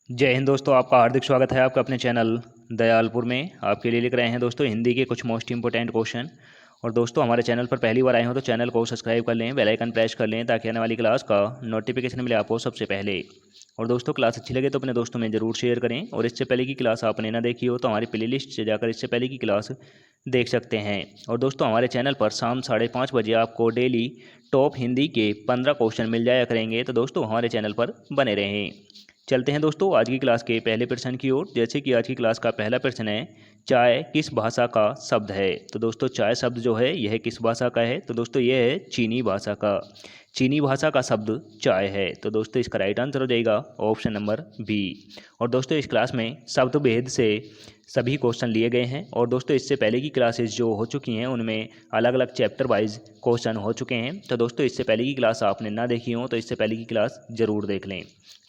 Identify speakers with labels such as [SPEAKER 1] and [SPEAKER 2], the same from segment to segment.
[SPEAKER 1] जय हिंद दोस्तों, आपका हार्दिक स्वागत है आपका अपने चैनल दयालपुर में। आपके लिए लिख रहे हैं दोस्तों हिंदी के कुछ मोस्ट इंपोर्टेंट क्वेश्चन। और दोस्तों हमारे चैनल पर पहली बार आए हो तो चैनल को सब्सक्राइब कर लें, बेल आइकन प्रेस कर लें ताकि आने वाली क्लास का नोटिफिकेशन मिले आपको सबसे पहले। और दोस्तों क्लास अच्छी लगे तो अपने दोस्तों में ज़रूर शेयर करें। और इससे पहले की क्लास आपने ना देखी हो तो हमारी प्लेलिस्ट से जाकर इससे पहले की क्लास देख सकते हैं। और दोस्तों हमारे चैनल पर शाम 5:30 बजे आपको डेली टॉप हिंदी के 15 क्वेश्चन मिल जाया करेंगे, तो दोस्तों हमारे चैनल पर बने रहें। चलते हैं दोस्तों आज की क्लास के पहले प्रश्न की ओर। जैसे कि आज की क्लास का पहला प्रश्न है, चाय किस भाषा का शब्द है। तो दोस्तों चाय शब्द जो है यह किस भाषा का है। तो दोस्तों यह है चीनी भाषा का। चीनी भाषा का शब्द चाय है। तो दोस्तों इसका राइट आंसर हो जाएगा ऑप्शन नंबर बी। और दोस्तों इस क्लास में शब्द भेद से सभी क्वेश्चन लिए गए हैं। और दोस्तों इससे पहले की क्लासेस जो हो चुकी हैं उनमें अलग अलग चैप्टर वाइज क्वेश्चन हो चुके हैं। तो दोस्तों इससे पहले की क्लास आपने ना देखी हो तो इससे पहले की क्लास ज़रूर देख लें।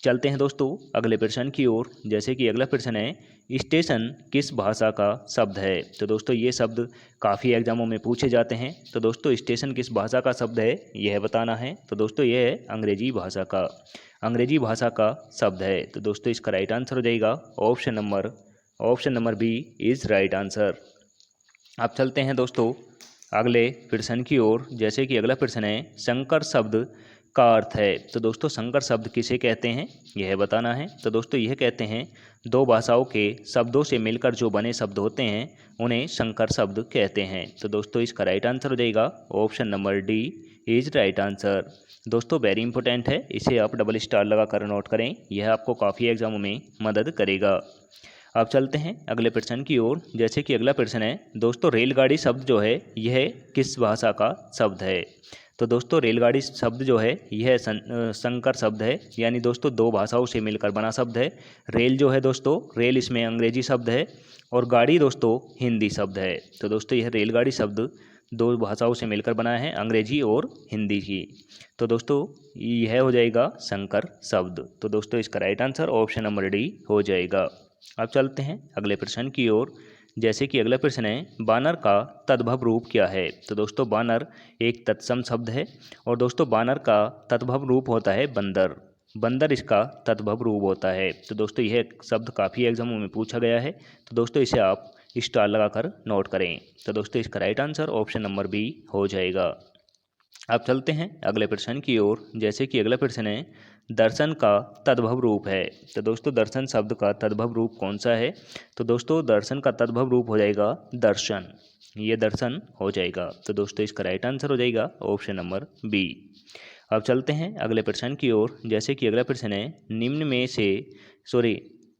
[SPEAKER 1] चलते हैं दोस्तों अगले प्रश्न की ओर। जैसे कि अगला प्रश्न है, स्टेशन किस भाषा का शब्द है। तो दोस्तों ये शब्द काफ़ी एग्जामों में पूछे जाते हैं। तो दोस्तों स्टेशन किस भाषा का शब्द है यह बताना है। तो दोस्तों यह है अंग्रेजी भाषा का। अंग्रेजी भाषा का शब्द है। तो दोस्तों इसका राइट आंसर हो जाएगा option number B is right answer. अब चलते हैं दोस्तों अगले प्रश्न की ओर। जैसे कि अगला प्रश्न है, संकर शब्द का अर्थ है। तो दोस्तों संकर शब्द किसे कहते हैं यह बताना है। तो दोस्तों यह कहते हैं दो भाषाओं के शब्दों से मिलकर जो बने शब्द होते हैं उन्हें संकर शब्द कहते हैं। तो दोस्तों इसका राइट आंसर हो जाएगा option number D is right answer. दोस्तों वेरी इंपॉर्टेंट है, इसे आप डबल स्टार लगा कर नोट करें, यह आपको काफ़ी एग्जामों में मदद करेगा। अब चलते हैं अगले प्रश्न की ओर। जैसे कि अगला प्रश्न है, दोस्तों रेलगाड़ी शब्द जो है यह किस भाषा का शब्द है। तो दोस्तों रेलगाड़ी शब्द जो है यह संकर शब्द है, यानी दोस्तों दो भाषाओं से मिलकर बना शब्द है। रेल जो है दोस्तों, रेल इसमें अंग्रेजी शब्द है और गाड़ी दोस्तों हिंदी शब्द है। तो दोस्तों यह रेलगाड़ी शब्द दो भाषाओं से मिलकर बना है, अंग्रेजी और हिंदी की। तो दोस्तों यह हो जाएगा संकर शब्द। तो दोस्तों इसका right answer option number D हो जाएगा। अब चलते हैं अगले प्रश्न की ओर। जैसे कि अगला प्रश्न है, बानर का तद्भव रूप क्या है। तो दोस्तों बानर एक तत्सम शब्द है और दोस्तों बानर का तद्भव रूप होता है बंदर। बंदर इसका तद्भव रूप होता है। तो दोस्तों यह शब्द काफ़ी एग्जामों में पूछा गया है। तो दोस्तों इसे आप स्टार लगाकर नोट करें। तो दोस्तों इसका right answer option number B हो जाएगा। अब चलते हैं अगले प्रश्न की ओर। जैसे कि अगला प्रश्न है, दर्शन का तद्भव रूप है। तो दोस्तों दर्शन शब्द का तद्भव रूप कौन सा है। तो दोस्तों दर्शन का तद्भव रूप हो जाएगा दर्शन। ये दर्शन हो जाएगा। तो दोस्तों इसका राइट आंसर हो जाएगा ऑप्शन नंबर बी। अब चलते हैं अगले प्रश्न की ओर। जैसे कि अगला प्रश्न है,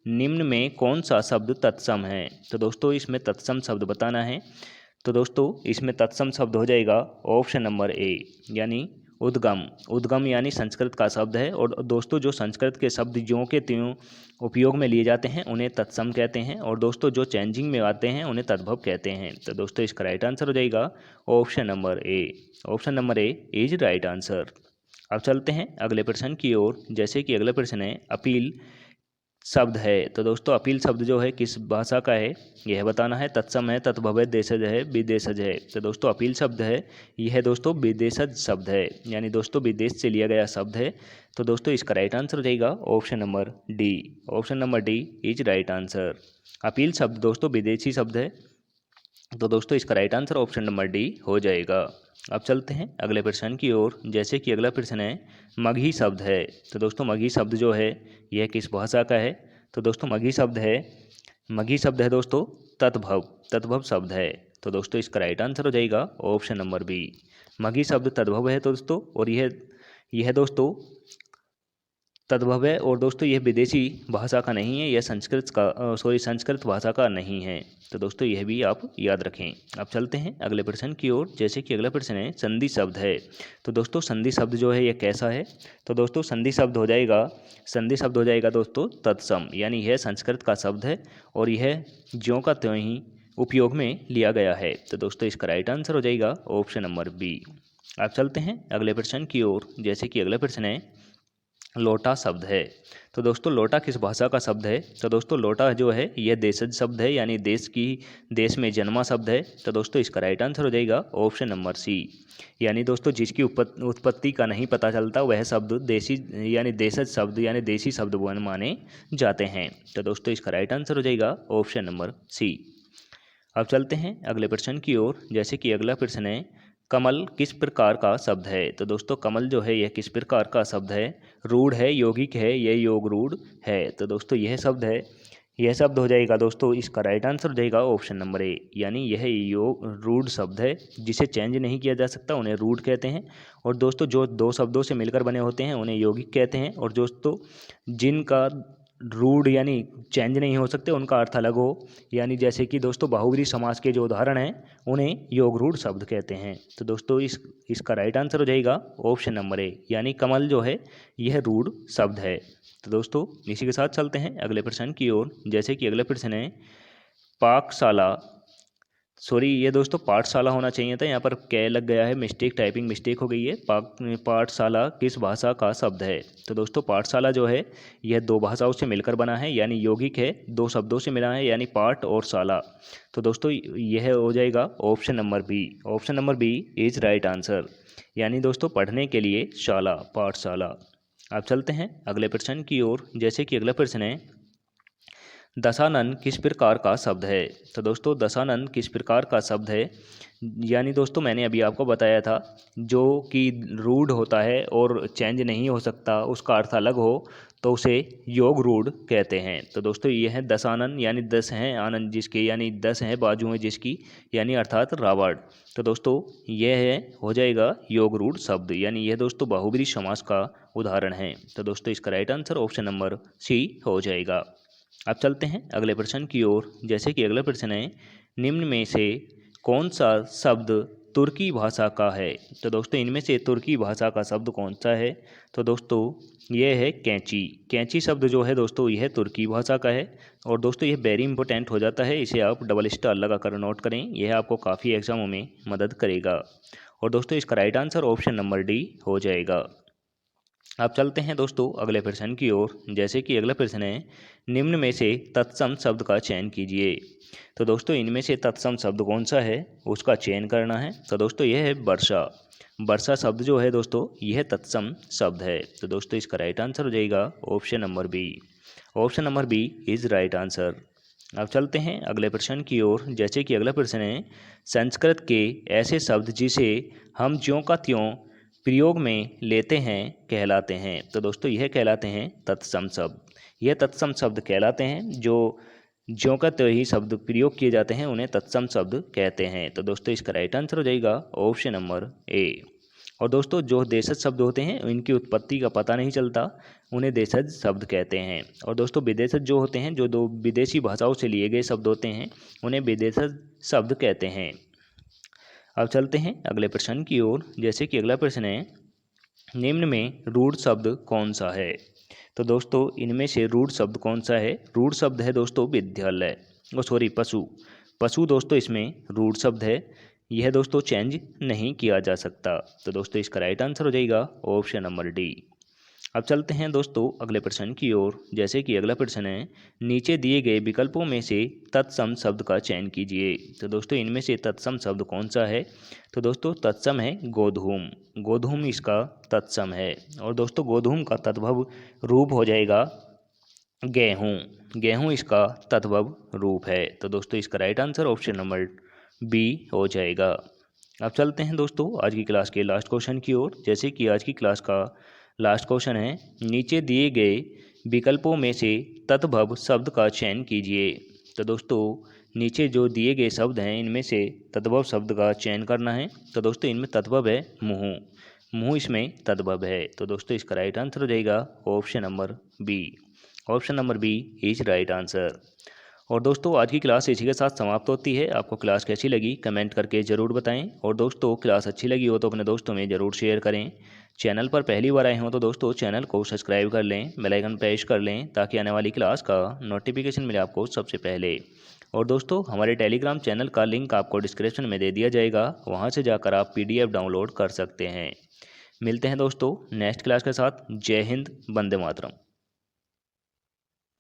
[SPEAKER 1] निम्न में कौन सा शब्द तत्सम है। तो दोस्तों इसमें तत्सम शब्द बताना है। तो दोस्तों इसमें तत्सम शब्द हो जाएगा ऑप्शन नंबर ए, यानी उद्गम। उद्गम यानी संस्कृत का शब्द है। और दोस्तों जो संस्कृत के शब्द ज्यों के त्यों उपयोग में लिए जाते हैं उन्हें तत्सम कहते हैं। और दोस्तों जो चेंजिंग में आते हैं उन्हें तद्भव कहते हैं। तो दोस्तों इसका राइट आंसर हो जाएगा option number A. Option number A is right answer. अब चलते हैं अगले प्रश्न की ओर। जैसे कि अगला प्रश्न है, अपील शब्द है। तो दोस्तों अपील शब्द जो है किस भाषा का है यह बताना है। तत्सम है, तत्भव है, देशज है, विदेशज है। तो दोस्तों अपील शब्द है यह दोस्तों विदेशज शब्द है, यानी दोस्तों विदेश से लिया गया शब्द है। तो दोस्तों इसका राइट आंसर हो जाएगा option number D. Option number D is right answer. Appeal शब्द दोस्तों विदेशी शब्द है। तो दोस्तों इसका right answer option number D हो जाएगा। अब चलते हैं अगले प्रश्न की ओर। जैसे कि अगला प्रश्न है, मगही शब्द है। तो दोस्तों मगही शब्द जो है यह किस भाषा का है। तो दोस्तों मगही शब्द है दोस्तों तद्भव शब्द है। तो दोस्तों इसका राइट आंसर हो जाएगा ऑप्शन नंबर बी। मगही शब्द तद्भव है दोस्तों, और यह दोस्तों तद्भव है। और दोस्तों यह विदेशी भाषा का नहीं है, यह संस्कृत भाषा का नहीं है। तो दोस्तों यह भी आप याद रखें। अब चलते हैं अगले प्रश्न की ओर। जैसे कि अगला प्रश्न है, संधि शब्द है। तो दोस्तों संधि शब्द जो है यह कैसा है। तो दोस्तों संधि शब्द हो जाएगा दोस्तों तत्सम, यानी यह संस्कृत का शब्द है और यह ज्यों का त्यों ही उपयोग में लिया गया है। तो दोस्तों इसका राइट आंसर हो जाएगा ऑप्शन नंबर बी। अब चलते हैं अगले प्रश्न की ओर। जैसे कि अगला प्रश्न है, लोटा शब्द है। तो दोस्तों लोटा किस भाषा का शब्द है? तो दोस्तों लोटा जो है यह देशज शब्द है, यानी देश में जन्मा शब्द है। तो दोस्तों इसका राइट आंसर हो जाएगा ऑप्शन नंबर सी। यानी दोस्तों जिसकी उत्पत्ति का नहीं पता चलता वह शब्द देशी यानी देशज शब्द यानी देशी शब्द माने जाते हैं। तो दोस्तों इसका राइट आंसर हो जाएगा ऑप्शन नंबर सी। अब चलते हैं अगले प्रश्न की ओर। जैसे कि अगला प्रश्न है, कमल किस प्रकार का शब्द है? तो दोस्तों कमल जो है यह किस प्रकार का शब्द है? रूढ़ है, यौगिक है, यह योग रूढ़ है। तो दोस्तों यह शब्द है, यह शब्द हो जाएगा दोस्तों, इसका राइट आंसर हो जाएगा ऑप्शन नंबर ए। यानी यह योग रूढ़ शब्द है, जिसे चेंज नहीं किया जा सकता, उन्हें रूढ़ कहते हैं। और दोस्तों जो दो शब्दों से मिलकर बने होते हैं उन्हें यौगिक कहते हैं। और दोस्तों जिनका रूढ़ यानी चेंज नहीं हो सकते उनका अर्थ अलग हो, यानी जैसे कि दोस्तों बहुब्रीहि समास के जो उदाहरण हैं उन्हें योग रूढ़ शब्द कहते हैं। तो दोस्तों इसका राइट आंसर हो जाएगा ऑप्शन नंबर ए, यानी कमल जो है यह रूढ़ शब्द है। तो दोस्तों इसी के साथ चलते हैं अगले प्रश्न की ओर। जैसे कि अगला प्रश्न है, पाकशाला ये दोस्तों पाठशाला होना चाहिए था, यहाँ पर कै लग गया है, मिस्टेक, टाइपिंग मिस्टेक हो गई है। पाठशाला किस भाषा का शब्द है? तो दोस्तों पाठशाला जो है यह दो भाषाओं से मिलकर बना है, यानी यौगिक है, दो शब्दों से मिला है, यानी पाठ और शाला। तो दोस्तों यह हो जाएगा option number B. Option number B is right answer, यानी दोस्तों पढ़ने के लिए शाला, पाठशाला। अब चलते हैं अगले प्रश्न की ओर। जैसे कि अगला प्रश्न है, दशानन किस प्रकार का शब्द है? तो दोस्तों दशानन किस प्रकार का शब्द है? यानी दोस्तों मैंने अभी आपको बताया था, जो कि रूढ़ होता है और चेंज नहीं हो सकता, उसका अर्थ अलग हो तो उसे योग रूढ़ कहते हैं। तो दोस्तों ये है दशानन, यानी 10 हैं आनंद जिसके, यानी 10 हैं बाजुएं जिसकी, यानी अर्थात रावण। तो दोस्तों यह है हो जाएगा योग रूढ़ शब्द, यानी यह दोस्तों बहुब्रीहि समास का उदाहरण है। तो दोस्तों इसका right answer option number C हो जाएगा। अब चलते हैं अगले प्रश्न की ओर। जैसे कि अगला प्रश्न है, निम्न में से कौन सा शब्द तुर्की भाषा का है? तो दोस्तों इनमें से तुर्की भाषा का शब्द कौन सा है? तो दोस्तों यह है कैंची। कैंची शब्द जो है दोस्तों यह तुर्की भाषा का है। और दोस्तों यह वेरी इंपॉर्टेंट हो जाता है, इसे आप डबल स्टार लगा कर नोट करें, यह आपको काफ़ी एग्जामों में मदद करेगा। और दोस्तों इसका right answer option number D हो जाएगा। अब चलते हैं दोस्तों अगले प्रश्न की ओर। जैसे कि अगला प्रश्न है, निम्न में से तत्सम शब्द का चयन कीजिए। तो दोस्तों इनमें से तत्सम शब्द कौन सा है उसका चयन करना है। तो दोस्तों यह है वर्षा। वर्षा शब्द जो है दोस्तों यह तत्सम शब्द है। तो दोस्तों इसका राइट आंसर हो जाएगा option number B. Option number B is right answer. अब चलते हैं अगले प्रश्न की ओर। जैसे कि अगला प्रश्न है, संस्कृत के ऐसे शब्द जिसे हम ज्यों का त्यों प्रयोग में लेते हैं कहलाते हैं। तो दोस्तों यह कहलाते हैं तत्सम शब्द। यह तत्सम शब्द कहलाते हैं, जो ज्यों का त्यों ही शब्द प्रयोग किए जाते हैं उन्हें तत्सम शब्द कहते हैं। तो दोस्तों इसका राइट आंसर हो जाएगा ऑप्शन नंबर ए। और दोस्तों जो देशज शब्द होते हैं इनकी उत्पत्ति का पता नहीं चलता, उन्हें देशज शब्द कहते हैं। और दोस्तों विदेशज जो होते हैं, जो दो विदेशी भाषाओं से लिए गए शब्द होते हैं, उन्हें विदेशज शब्द कहते हैं। अब चलते हैं अगले प्रश्न की ओर। जैसे कि अगला प्रश्न है, निम्न में रूढ़ शब्द कौन सा है? तो दोस्तों इनमें से रूढ़ शब्द कौन सा है? रूढ़ शब्द है दोस्तों विद्यालय, पशु। पशु दोस्तों इसमें रूढ़ शब्द है, यह दोस्तों चेंज नहीं किया जा सकता। तो दोस्तों इसका राइट आंसर हो जाएगा ऑप्शन नंबर डी। अब चलते हैं दोस्तों अगले प्रश्न की ओर। जैसे कि अगला प्रश्न है, नीचे दिए गए विकल्पों में से तत्सम शब्द का चयन कीजिए। तो दोस्तों इनमें से तत्सम शब्द कौन सा है? तो दोस्तों तत्सम है गोधूम। गोधूम इसका तत्सम है। और दोस्तों गोधूम का तद्भव रूप हो जाएगा गेहूँ। गेहूँ इसका तद्भव रूप है। तो दोस्तों इसका right answer option number B हो जाएगा। अब चलते हैं दोस्तों आज की क्लास के लास्ट क्वेश्चन की ओर। जैसे कि आज की क्लास का लास्ट क्वेश्चन है, नीचे दिए गए विकल्पों में से तद्भव शब्द का चयन कीजिए। तो दोस्तों नीचे जो दिए गए शब्द हैं इनमें से तद्भव शब्द का चयन करना है। तो दोस्तों इनमें तद्भव है मुँह। मुँह इसमें तद्भव है। तो दोस्तों इसका राइट आंसर हो जाएगा option number B. Option number B is right answer. और दोस्तों आज की क्लास इसी के साथ समाप्त होती है। आपको क्लास कैसी लगी कमेंट करके ज़रूर बताएं। और दोस्तों क्लास अच्छी लगी हो तो अपने दोस्तों में ज़रूर शेयर करें। चैनल पर पहली बार आए हों तो दोस्तों चैनल को सब्सक्राइब कर लें, बेल आइकन प्रेस कर लें, ताकि आने वाली क्लास का नोटिफिकेशन मिले आपको सबसे पहले। और दोस्तों हमारे टेलीग्राम चैनल का लिंक आपको डिस्क्रिप्शन में दे दिया जाएगा, वहाँ से जाकर आप PDF डाउनलोड कर सकते हैं। मिलते हैं दोस्तों नेक्स्ट क्लास के साथ। जय हिंद, वंदे मातरम।